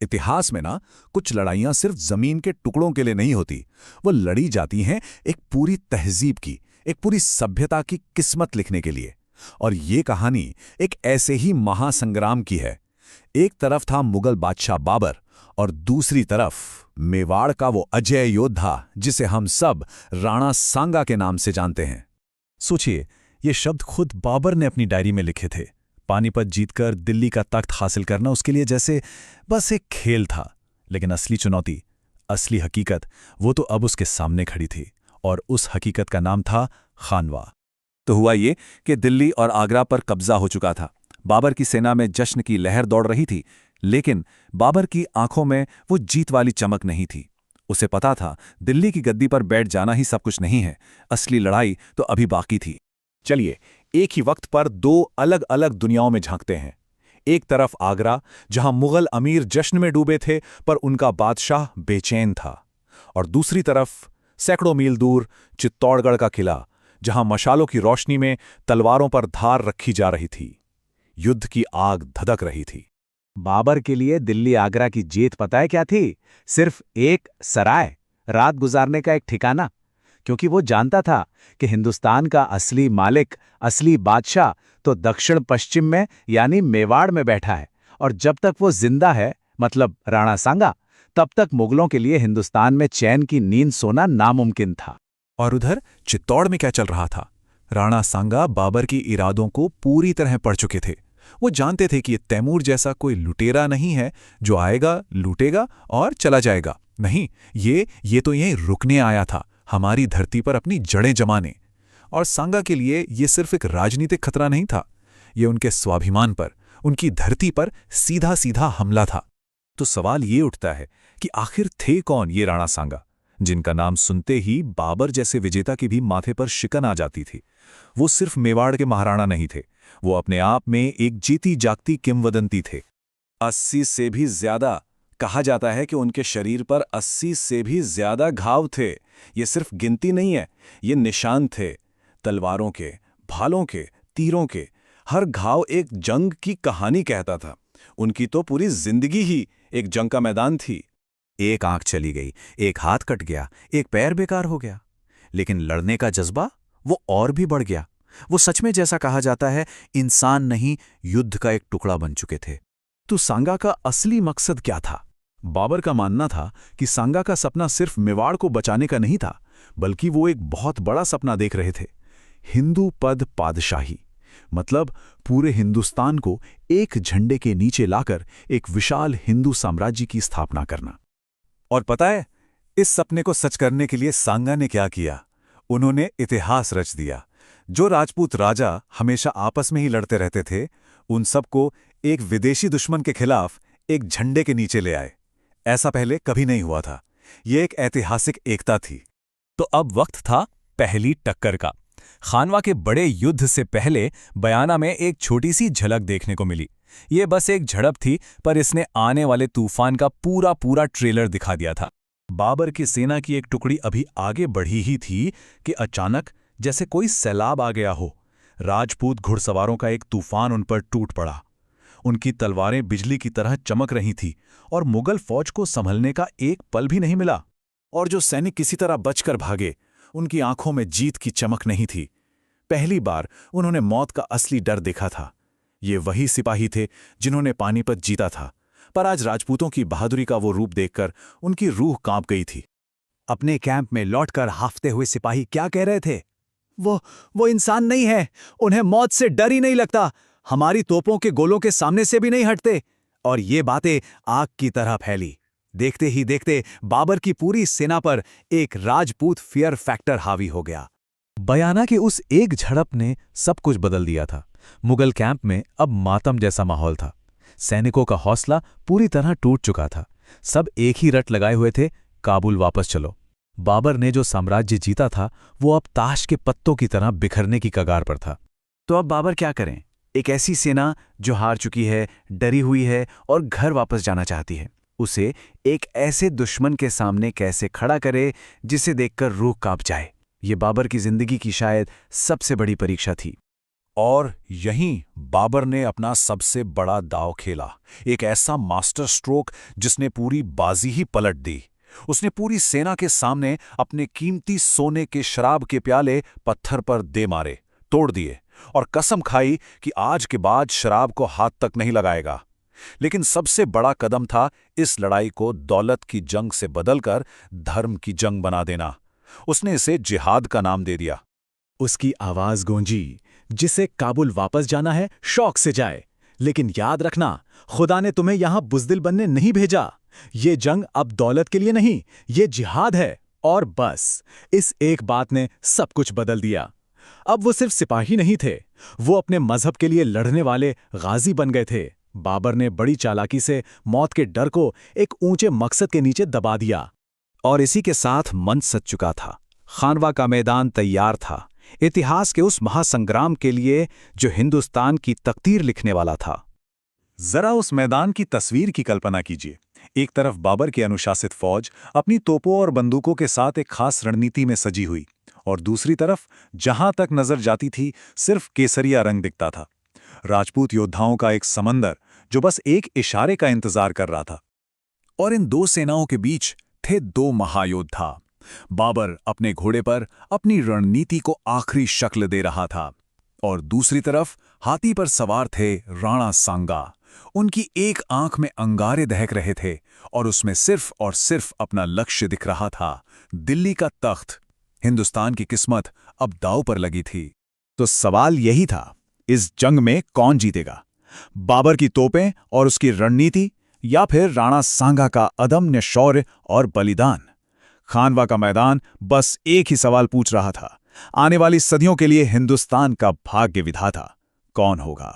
इतिहास में ना कुछ लड़ाइयां सिर्फ जमीन के टुकड़ों के लिए नहीं होती। वो लड़ी जाती हैं एक पूरी तहजीब की, एक पूरी सभ्यता की किस्मत लिखने के लिए। और ये कहानी एक ऐसे ही महासंग्राम की है। एक तरफ था मुगल बादशाह बाबर और दूसरी तरफ मेवाड़ का वो अजय योद्धा जिसे हम सब राणा सांगा के नाम से जानते हैं। सोचिए, ये शब्द खुद बाबर ने अपनी डायरी में लिखे थे। पानीपत जीतकर दिल्ली का तख्त हासिल करना उसके लिए जैसे बस एक खेल था। लेकिन असली चुनौती, असली हकीकत, वो तो अब उसके सामने खड़ी थी, और उस हकीकत का नाम था खानवा। तो हुआ ये कि दिल्ली और आगरा पर कब्जा हो चुका था। बाबर की सेना में जश्न की लहर दौड़ रही थी, लेकिन बाबर की आंखों में वो जीत वाली चमक नहीं थी। उसे पता था दिल्ली की गद्दी पर बैठ जाना ही सब कुछ नहीं है, असली लड़ाई तो अभी बाकी थी। चलिए, एक ही वक्त पर दो अलग अलग दुनियाओं में झांकते हैं। एक तरफ आगरा, जहां मुगल अमीर जश्न में डूबे थे पर उनका बादशाह बेचैन था, और दूसरी तरफ सैकड़ों मील दूर चित्तौड़गढ़ का किला, जहां मशालों की रोशनी में तलवारों पर धार रखी जा रही थी। युद्ध की आग धधक रही थी। बाबर के लिए दिल्ली आगरा की जीत पता है क्या थी? सिर्फ एक सराय, रात गुजारने का एक ठिकाना। क्योंकि वो जानता था कि हिंदुस्तान का असली मालिक, असली बादशाह तो दक्षिण पश्चिम में यानी मेवाड़ में बैठा है, और जब तक वो जिंदा है, मतलब राणा सांगा, तब तक मुगलों के लिए हिंदुस्तान में चैन की नींद सोना नामुमकिन था। और उधर चित्तौड़ में क्या चल रहा था? राणा सांगा बाबर की इरादों को पूरी तरह पढ़ चुके थे। वो जानते थे कि ये तैमूर जैसा कोई लुटेरा नहीं है जो आएगा, लूटेगा और चला जाएगा। नहीं, ये तो यहीं रुकने आया था, हमारी धरती पर अपनी जड़ें जमाने। और सांगा के लिए ये सिर्फ एक राजनीतिक खतरा नहीं था, ये उनके स्वाभिमान पर, उनकी धरती पर सीधा सीधा हमला था। तो सवाल ये उठता है कि आखिर थे कौन ये राणा सांगा, जिनका नाम सुनते ही बाबर जैसे विजेता के भी माथे पर शिकन आ जाती थी। वो सिर्फ मेवाड़ के महाराणा नहीं थे, वो अपने आप में एक जीती जागती किंवदंती थे। 80 से भी ज्यादा, कहा जाता है कि उनके शरीर पर 80 से भी ज्यादा घाव थे। ये सिर्फ गिनती नहीं है, ये निशान थे, तलवारों के, भालों के, तीरों के। हर घाव एक जंग की कहानी कहता था। उनकी तो पूरी जिंदगी ही एक जंग का मैदान थी। एक आंख चली गई, एक हाथ कट गया, एक पैर बेकार हो गया, लेकिन लड़ने का जज्बा वो और भी बढ़ गया। वो सच में, जैसा कहा जाता है, इंसान नहीं, युद्ध का एक टुकड़ा बन चुके थे। तो सांगा का असली मकसद क्या था? बाबर का मानना था कि सांगा का सपना सिर्फ मेवाड़ को बचाने का नहीं था, बल्कि वो एक बहुत बड़ा सपना देख रहे थे, हिंदू पद पादशाही। मतलब पूरे हिंदुस्तान को एक झंडे के नीचे लाकर एक विशाल हिंदू साम्राज्य की स्थापना करना। और पता है, इस सपने को सच करने के लिए सांगा ने क्या किया? उन्होंने इतिहास रच दिया। जो राजपूत राजा हमेशा आपस में ही लड़ते रहते थे, उन सबको एक विदेशी दुश्मन के खिलाफ एक झंडे के नीचे ले आए। ऐसा पहले कभी नहीं हुआ था। यह एक ऐतिहासिक एकता थी। तो अब वक्त था पहली टक्कर का। खानवा के बड़े युद्ध से पहले बयाना में एक छोटी सी झलक देखने को मिली। ये बस एक झड़प थी, पर इसने आने वाले तूफान का पूरा पूरा ट्रेलर दिखा दिया था। बाबर की सेना की एक टुकड़ी अभी आगे बढ़ी ही थी कि अचानक जैसे कोई सैलाब आ गया हो। राजपूत घुड़सवारों का एक तूफान उन पर टूट पड़ा। उनकी तलवारें बिजली की तरह चमक रही थी, और मुगल फौज को संभलने का एक पल भी नहीं मिला। और जो सैनिक किसी तरह बचकर भागे, उनकी आंखों में जीत की चमक नहीं थी। पहली बार उन्होंने मौत का असली डर देखा था। ये वही सिपाही थे जिन्होंने पानीपत जीता था, पर आज राजपूतों की बहादुरी का वो रूप देखकर उनकी रूह कांप गई थी। अपने कैंप में लौटकर हाफते हुए सिपाही क्या कह रहे थे? वो इंसान नहीं है, उन्हें मौत से डर ही नहीं लगता, हमारी तोपों के गोलों के सामने से भी नहीं हटते। और ये बातें आग की तरह फैली। देखते ही देखते बाबर की पूरी सेना पर एक राजपूत फियर फैक्टर हावी हो गया। बयाना के उस एक झड़प ने सब कुछ बदल दिया था। मुगल कैंप में अब मातम जैसा माहौल था। सैनिकों का हौसला पूरी तरह टूट चुका था। सब एक ही रट लगाए हुए थे, काबुल वापस चलो। बाबर ने जो साम्राज्य जीता था, वो अब ताश के पत्तों की तरह बिखरने की कगार पर था। तो अब बाबर क्या करें? एक ऐसी सेना जो हार चुकी है, डरी हुई है और घर वापस जाना चाहती है, उसे एक ऐसे दुश्मन के सामने कैसे खड़ा करे जिसे देखकर रूह कांप जाए? ये बाबर की जिंदगी की शायद सबसे बड़ी परीक्षा थी। और यहीं बाबर ने अपना सबसे बड़ा दांव खेला, एक ऐसा मास्टर स्ट्रोक जिसने पूरी बाजी ही पलट दी। उसने पूरी सेना के सामने अपने कीमती सोने के शराब के प्याले पत्थर पर दे मारे, तोड़ दिए और कसम खाई कि आज के बाद शराब को हाथ तक नहीं लगाएगा। लेकिन सबसे बड़ा कदम था इस लड़ाई को दौलत की जंग से बदलकर धर्म की जंग बना देना। उसने इसे जिहाद का नाम दे दिया। उसकी आवाज गूंजी, जिसे काबुल वापस जाना है शौक से जाए, लेकिन याद रखना, खुदा ने तुम्हें यहां बुज़दिल बनने नहीं भेजा। ये जंग अब दौलत के लिए नहीं, ये जिहाद है। और बस इस एक बात ने सब कुछ बदल दिया। अब वो सिर्फ सिपाही नहीं थे, वो अपने मजहब के लिए लड़ने वाले गाजी बन गए थे। बाबर ने बड़ी चालाकी से मौत के डर को एक ऊंचे मकसद के नीचे दबा दिया। और इसी के साथ मंच सज चुका था। खानवा का मैदान तैयार था, इतिहास के उस महासंग्राम के लिए जो हिंदुस्तान की तकदीर लिखने वाला था। जरा उस मैदान की तस्वीर की कल्पना कीजिए। एक तरफ बाबर की अनुशासित फौज अपनी तोपों और बंदूकों के साथ एक खास रणनीति में सजी हुई, और दूसरी तरफ जहां तक नजर जाती थी सिर्फ केसरिया रंग दिखता था। राजपूत योद्धाओं का एक समंदर जो बस एक इशारे का इंतजार कर रहा था। और इन दो सेनाओं के बीच थे दो महायोद्धा। बाबर अपने घोड़े पर अपनी रणनीति को आखिरी शक्ल दे रहा था, और दूसरी तरफ हाथी पर सवार थे राणा सांगा। उनकी एक आंख में अंगारे दहक रहे थे और उसमें सिर्फ और सिर्फ अपना लक्ष्य दिख रहा था, दिल्ली का तख्त। हिंदुस्तान की किस्मत अब दांव पर लगी थी। तो सवाल यही था, इस जंग में कौन जीतेगा? बाबर की तोपें और उसकी रणनीति, या फिर राणा सांगा का अदम्य शौर्य और बलिदान? खानवा का मैदान बस एक ही सवाल पूछ रहा था, आने वाली सदियों के लिए हिंदुस्तान का भाग्य विधाता कौन होगा?